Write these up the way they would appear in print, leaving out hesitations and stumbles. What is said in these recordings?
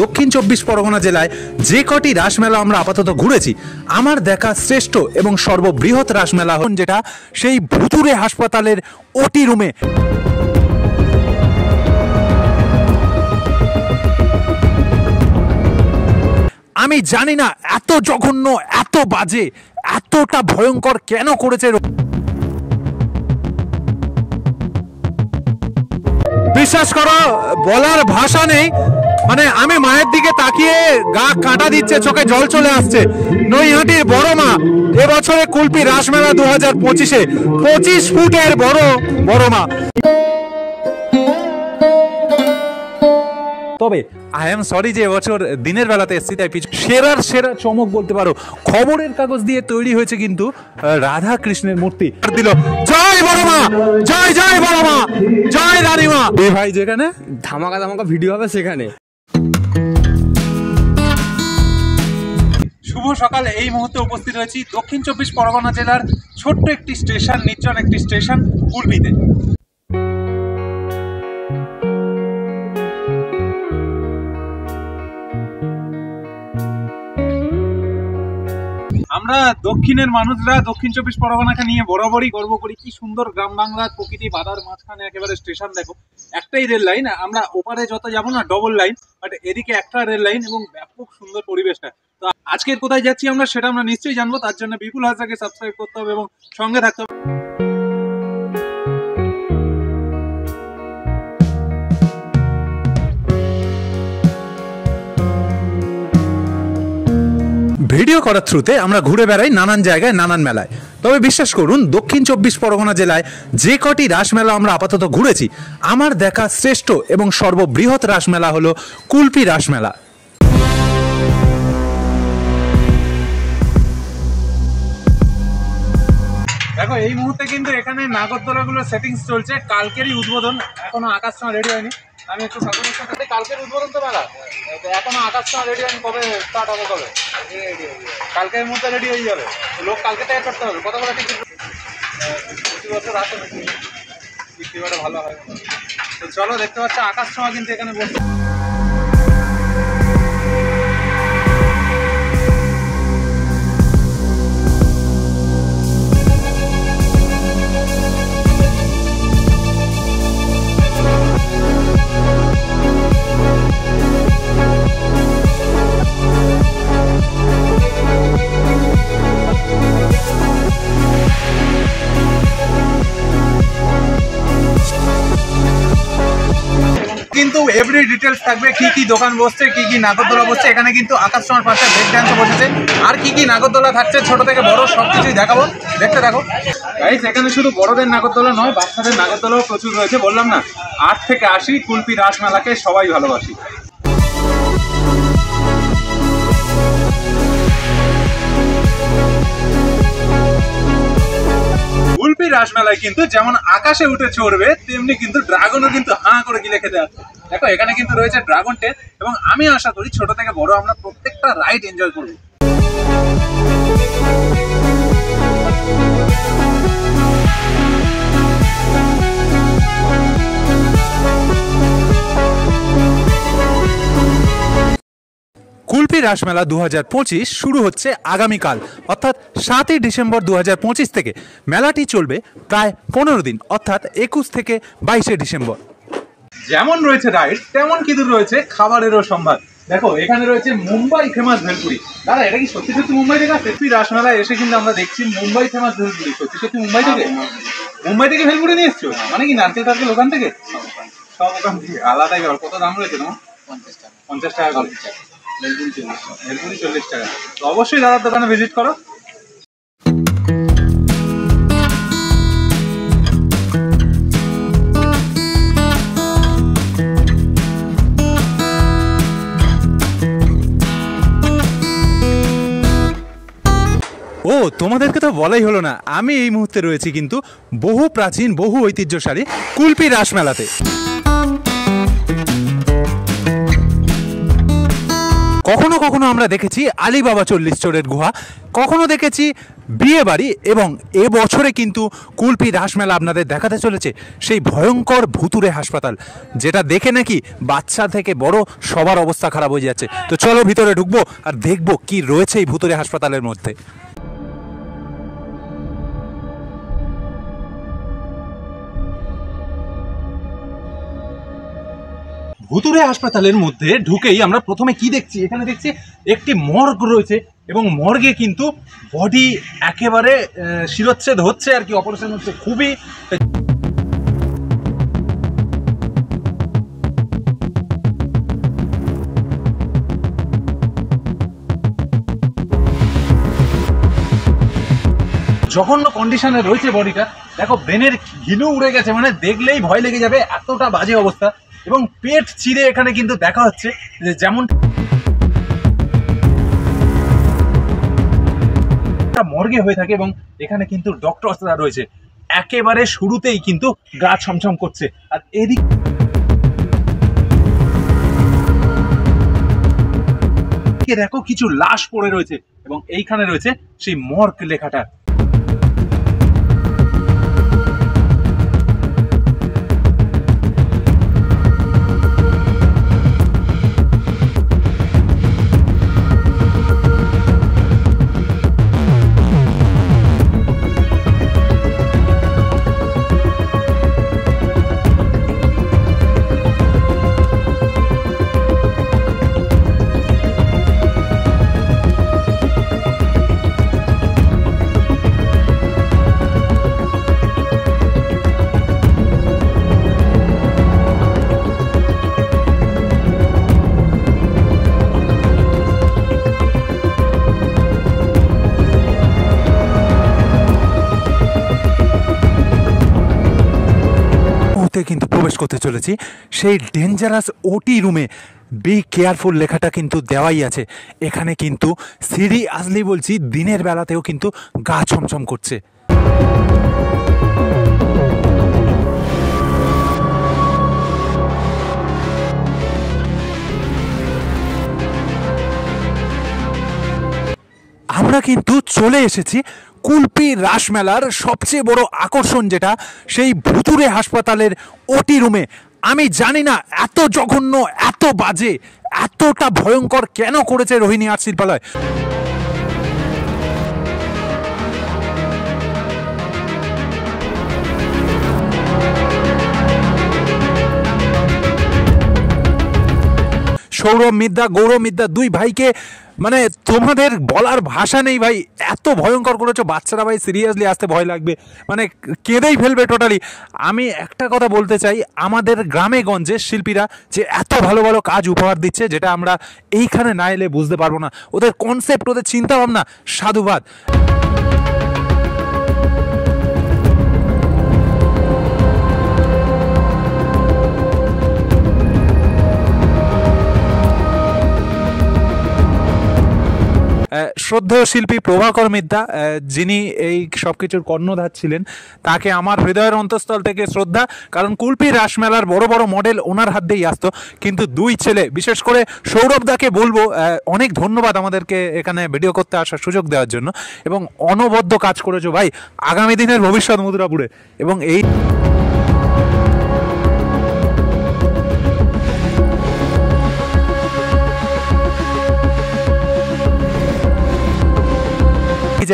দক্ষিণ 24 পরগনা জেলায় যে কটি রাসমেলা আমরা আপাতত ঘুরেছি, আমার দেখা শ্রেষ্ঠ এবং সর্ববৃহৎ রাসমেলা যেটা সেই ভুতুড়ে হাসপাতালের ওটি রুমে। আমি জানি না এত জঘন্য, এত বাজে, এতটা ভয়ঙ্কর কেন করেছে। বিশ্বাস করো, বলার ভাষা নেই। মানে আমি মায়ের দিকে তাকিয়ে গা কাঁটা দিচ্ছে, চোখে জল চলে আসছে। নৈহাটির বড় মা এবছরে কুলপি রাসমেলা 2025-এ 25 ফুটের বড় মা। তবে আই এম সরি যে এবছর দিনের বেলাতে এসছি, তাই পিছু সেরার সেরা চমক বলতে পারো, খবরের কাগজ দিয়ে তৈরি হয়েছে কিন্তু রাধা কৃষ্ণের মূর্তি দিল। জয় বড় মা, জয় জয় বড় মা, জয় রানীমা। এই ভাই যেখানে ধামাকা ধামাকা ভিডিও হবে সেখানে। শুভ সকাল। এই মুহূর্তে উপস্থিত হয়েছি দক্ষিণ 24 পরগনা জেলার ছোট্ট একটি স্টেশন, নির্জন একটি স্টেশন, কুলপিতে। আমরা দক্ষিণের মানুষরা দক্ষিণ 24 পরগনাকে নিয়ে বরাবরই গর্ব করি। কি সুন্দর গ্রাম বাংলার প্রকৃতি, বাধার মাঝখানে একেবারে স্টেশন। দেখো, একটাই রেল লাইন, আমরা ওপারে যত যাবো না ডবল লাইন, বাট এদিকে একটা রেল লাইন এবং ব্যাপক সুন্দর পরিবেশটা। তো আজকে কোথায় যাচ্ছি আমরা সেটা আমরা নিশ্চয়ই জানবো। তার জন্য বিপুল হাজরাকে সাবস্ক্রাইব করতে হবে এবং সঙ্গে থাকতে হবে। ভিডিও করার থ্রুতে আমরা ঘুরে বেড়াই নানান জায়গায়, নানান মেলায়। তবে বিশ্বাস করুন, দক্ষিণ 24 পরগনা জেলায় যে কটি রাসমেলা আমরা আপাতত ঘুরেছি, আমার দেখা শ্রেষ্ঠ এবং সর্ববৃহৎ রাসমেলা হলো কুলপি রাসমেলা। দেখো, এই মুহূর্তে কিন্তু এখানে নাগরদোলাগুলো সেটিংস চলছে। কালকেরই উদ্বোধন, এখনো আকাশ ছোঁয়া রেডি হয়নি। আমি একটু ঠাকুরের সাথে, কালকের উদ্বোধন তো মেলা, এখনো আকাশ ছোঁয়া রেডি হয়নি। কবে স্টার্ট হবে? কবে? কালকের মধ্যে রেডি হয়ে যাবে। লোক কালকে তৈরি করতে হবে। কত করে টিকিট? প্রতি বছর আসে নাকি? বিক্রি করে ভালো হয়। তো চলো, দেখতে পাচ্ছ আকাশ ছোঁয়া কিন্তু এখানে বসে। কিন্তু এভরি ডিটেলস থাকবে, কি কি দোকান বসছে, কি কি নাগরদোলা বসছে। এখানে কিন্তু আকাশ ছোঁয়ার পাশে ব্রেক ডান্সও বসেছে। আর কি কি নাগরদোলা থাকছে, ছোট থেকে বড় সবকিছুই দেখাবো, দেখতে থাকো গাইস। এখানে শুধু বড়দের নাগরদোলা নয়, বাচ্চাদের নাগরদোলাও প্রচুর রয়েছে। বললাম না, 8 থেকে 80 কুলপি রাসমেলাকে সবাই ভালোবাসি। কুলপি রাসমেলায় কিন্তু যেমন আকাশে উঠে চড়বে, তেমনি কিন্তু ড্রাগনও কিন্তু হাঁ করে গিলে খেতে আসবে। দেখো, এখানে কিন্তু রয়েছে ড্রাগন ট্রেন এবং আমি আশা করি ছোট থেকে বড় আমরা প্রত্যেকটা রাইড এনজয় করব। কুলপি রাসমেলা 2025 শুরু হচ্ছে আগামীকাল, অর্থাৎ 7ই ডিসেম্বর 2025 থেকে। মেলাটি চলবে প্রায় 15 দিন, অর্থাৎ 21 থেকে 22শে ডিসেম্বর। যেমন রয়েছে রাইড, তেমন কিন্তু রয়েছে খাবারেরও সম্ভার। দেখো, এখানে রয়েছে মুম্বাই ফেমাস ভেলপুরি। দাদা, এটা কি সত্যি সত্যি মুম্বাই থেকে আসছে? কুলপি রাসমেলায় এসে কিন্তু আমরা দেখছি মুম্বাই ফেমাস ভেলপুরি। সত্যি সত্যি মুম্বাই থেকে? মুম্বাই থেকে ভেলপুরি নিয়ে এসছো? মানে কি নারকেল টারকেল ওখান থেকে? সব ওখান থেকে আলাদাই ব্যাপার। কত দাম রয়েছে তোমার? 50 টাকা করে। ভেলপুরি 40 টাকা। তো অবশ্যই দাদার দোকানে ভিজিট করো। ও, তোমাদেরকে তো বলাই হলো না, আমি এই মুহূর্তে রয়েছি কিন্তু বহু প্রাচীন, বহু ঐতিহ্যশালী কুলপি রাসমেলাতে। কখনো কখনো আমরা দেখেছি আলী বাবা 40 চোরের গুহা, কখনো দেখেছি বিয়ে বাড়ি এবং এবছরে কিন্তু কুলপি রাসমেলা আপনাদের দেখাতে চলেছে সেই ভয়ঙ্কর ভুতুরে হাসপাতাল, যেটা দেখে নাকি বাচ্চা থেকে বড় সবার অবস্থা খারাপ হয়ে যাচ্ছে। তো চলো ভিতরে ঢুকবো আর দেখবো কি রয়েছে এই ভুতুরে হাসপাতালের মধ্যে। ভুতুরে হাসপাতালের মধ্যে ঢুকেই আমরা প্রথমে কি দেখছি, এখানে দেখছি একটি মর্গ রয়েছে এবং মর্গে কিন্তু বডি একেবারে শিরচ্ছেদ হচ্ছে আর কি, অপারেশন হচ্ছে। খুবই জঘন্য কন্ডিশনে রয়েছে বডিটা। দেখো ব্রেনের ঘিলু উড়ে গেছে, মানে দেখলেই ভয় লেগে যাবে, এতটা বাজে অবস্থা। এবং পেট চিরে এখানে কিন্তু দেখা হচ্ছে যে যেমন মর্গে হয়ে থাকে এবং এখানে কিন্তু ডক্টরসরা রয়েছে। একেবারে শুরুতেই কিন্তু গা ছমছম করছে। আর এদিক দেখো কিছু লাশ পড়ে রয়েছে এবং এইখানে রয়েছে সেই মর্গ লেখাটা। কিন্তু প্রবেশ করতে চলেছি সেই ডেঞ্জারাস ওটি রুমে। বি কেয়ারফুল লেখাটা কিন্তু দেওয়াই আছে এখানে, কিন্তু সিঁড়ি আসলেই বলছি দিনের বেলাতেও কিন্তু গা ছমছম করছে। আমরা কিন্তু চলে এসেছি কুলপি রাসমেলার সবচেয়ে বড় আকর্ষণ, যেটা সেই ভুতুরে হাসপাতালের ওটি রুমে। আমি জানি না এত জঘন্য, এত বাজে, এতটা ভয়ঙ্কর কেন করেছে রোহিণী আর্ট শিল্পালয়। সৌরভ মিদ্যা, গৌরব মিদ্যা, দুই ভাইকে মানে তোমাদের বলার ভাষা নেই ভাই, এত ভয়ঙ্কর করেছো। বাচ্চারা ভাই সিরিয়াসলি আসতে ভয় লাগবে, মানে কেঁদেই ফেলবে টোটালি। আমি একটা কথা বলতে চাই, আমাদের গ্রামে গঞ্জে শিল্পীরা যে এত ভালো ভালো কাজ উপহার দিচ্ছে, যেটা আমরা এইখানে না এলে বুঝতে পারবো না। ওদের কনসেপ্ট, ওদের চিন্তা ভাবনা, সাধুবাদ। শ্রদ্ধেয় শিল্পী প্রভাকর মিদ্যা, যিনি এই সব কিছুর কর্ণধার ছিলেন, তাকে আমার হৃদয়ের অন্তঃস্থল থেকে শ্রদ্ধা। কারণ কুলপি রাসমেলার বড় বড় মডেল ওনার হাত দিয়েই আসতো, কিন্তু দুই ছেলে, বিশেষ করে সৌরভদাকে বলবো অনেক ধন্যবাদ আমাদেরকে এখানে ভিডিও করতে আসার সুযোগ দেওয়ার জন্য। এবং অনবদ্য কাজ করেছো ভাই, আগামী দিনের ভবিষ্যৎ মথুরাপুরে। এবং এই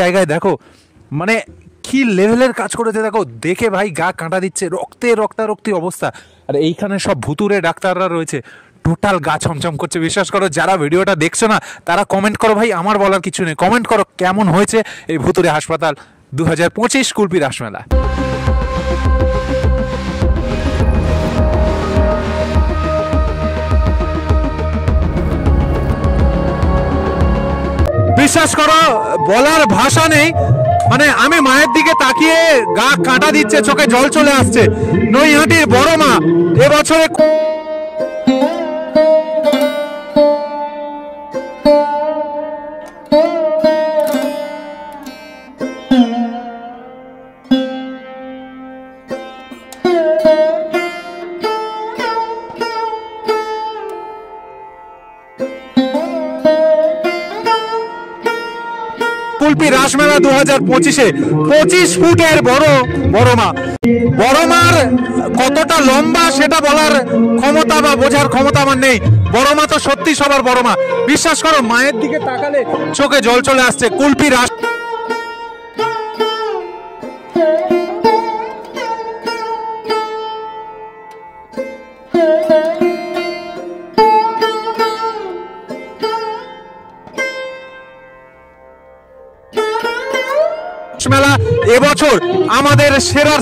জায়গায় দেখো মানে কি লেভেলের কাজ করেছে, দেখো দেখে ভাই গা কাঁটা দিচ্ছে, রক্তে রক্তারক্তি অবস্থা। আর এইখানে সব ভুতুরে ডাক্তাররা রয়েছে, টোটাল গা ছমছম করছে। বিশ্বাস করো, যারা ভিডিওটা দেখছো না তারা কমেন্ট করো ভাই, আমার বলার কিছু নেই, কমেন্ট করো কেমন হয়েছে এই ভুতুরে হাসপাতাল 2025 কুলপি রাসমেলা। বিশ্বাস করো বলার ভাষা নেই, মানে আমি মায়ের দিকে তাকিয়ে গা কাঁটা দিচ্ছে, চোখে জল চলে আসছে। নৈহাটির বড় মা এবছরে কুলপি রাসমেলা 2025-এ 25 ফুটের বড় মার কতটা লম্বা সেটা বলার ক্ষমতা বা বোঝার ক্ষমতা আমার নেই। বড় মা তো সত্যি সবার বড় মা, বিশ্বাস করো মায়ের দিকে তাকালে চোখে জল চলে আসছে। কুলপি রাস মেলা এবছর আমাদের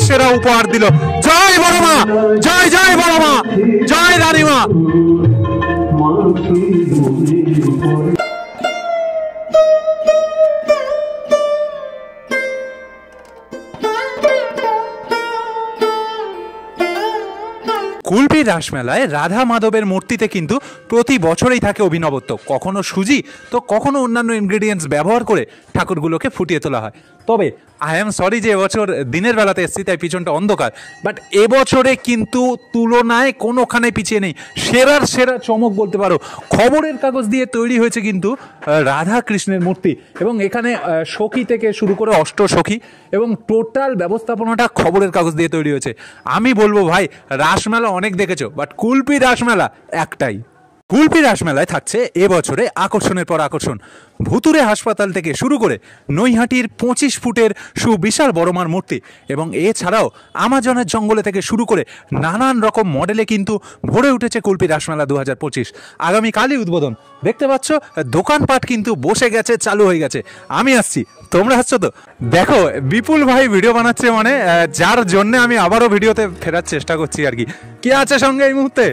সেরা উপহার দিল। জয় বড় মা, জয় জয় বড় মা, জয় রানীমা। কুলপি রাসমেলায় রাধা মাধবের মূর্তিতে কিন্তু প্রতি বছরেই থাকে অভিনবত্ব। কখনো সুজি তো কখনো অন্যান্য ইনগ্রেডিয়েন্টস ব্যবহার করে ঠাকুরগুলোকে ফুটিয়ে তোলা হয়। তবে আই এম সরি যে এবছর দিনের বেলাতে এসেছি তাই পিছনটা অন্ধকার, বাট এবছরে কিন্তু তুলনায় কোনোখানে পিছিয়ে নেই। সেরা চমক বলতে পারো, খবরের কাগজ দিয়ে তৈরি হয়েছে কিন্তু রাধা কৃষ্ণের মূর্তি, এবং এখানে সখী থেকে শুরু করে অষ্টসখী এবং টোটাল ব্যবস্থাপনাটা খবরের কাগজ দিয়ে তৈরি হয়েছে। আমি বলবো ভাই, রাসমেলা অনেক দেখেছো, বাট কুলপি রাসমেলা একটাই। কুলপি রাসমেলায় থাকছে এবছরে আকর্ষণের পর আকর্ষণ। ভুতুরে হাসপাতাল থেকে শুরু করে নৈহাটির 25 ফুটের সুবিশাল বড়মার মূর্তি, এবং এছাড়াও আমাজনের জঙ্গলে থেকে শুরু করে নানান রকম মডেলে কিন্তু ভরে উঠেছে কুলপি রাসমেলা 2025। আগামীকালই উদ্বোধন। দেখতে পাচ্ছ দোকানপাট কিন্তু বসে গেছে, চালু হয়ে গেছে। আমি আসছি, তোমরা আসছো তো? দেখো বিপুল ভাই ভিডিও বানাচ্ছে, মানে যার জন্য আমি আবারও ভিডিওতে ফেরার চেষ্টা করছি আর কি। কে আছে সঙ্গে এই মুহূর্তে?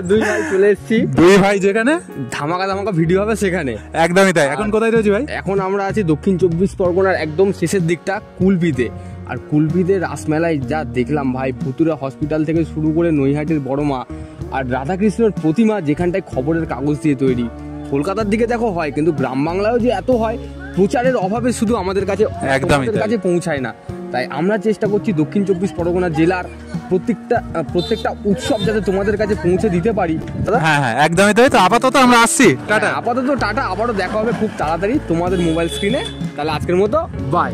দুই ভাই চলে এসেছি। দুই ভাই যেখানে ধামাকা ভিডিও হবে সেখানে। একদমই তাই। এখন কোথায় রয়েছি ভাই? এখন আমরা আছি দক্ষিণ 24 পরগনার একদম শেষের দিকটা কুলপিতে। আর কুলপিতে রাসমেলায় যা দেখলাম ভাই, ভুতুরে হসপিটাল থেকে শুরু করে নৈহাটির বড় মা আর রাধাকৃষ্ণের প্রতিমা যেখানটায় খবরের কাগজ দিয়ে তৈরি। কলকাতার দিকে দেখো হয়, কিন্তু গ্রাম বাংলায়ও যে এত হয়, প্রচারের অভাবে শুধু আমাদের কাছে পৌঁছায় না। তাই আমরা চেষ্টা করছি দক্ষিণ 24 পরগনা জেলার প্রত্যেকটা উৎসব যাতে তোমাদের কাছে পৌঁছে দিতে পারি। হ্যাঁ হ্যাঁ, একদমই তাই। তো আপাতত আমরা আসছি, টাটা। আপাতত টাটা, আবারও দেখা হবে খুব তাড়াতাড়ি তোমাদের মোবাইল স্ক্রিনে। তাহলে আজকের মতো বাই।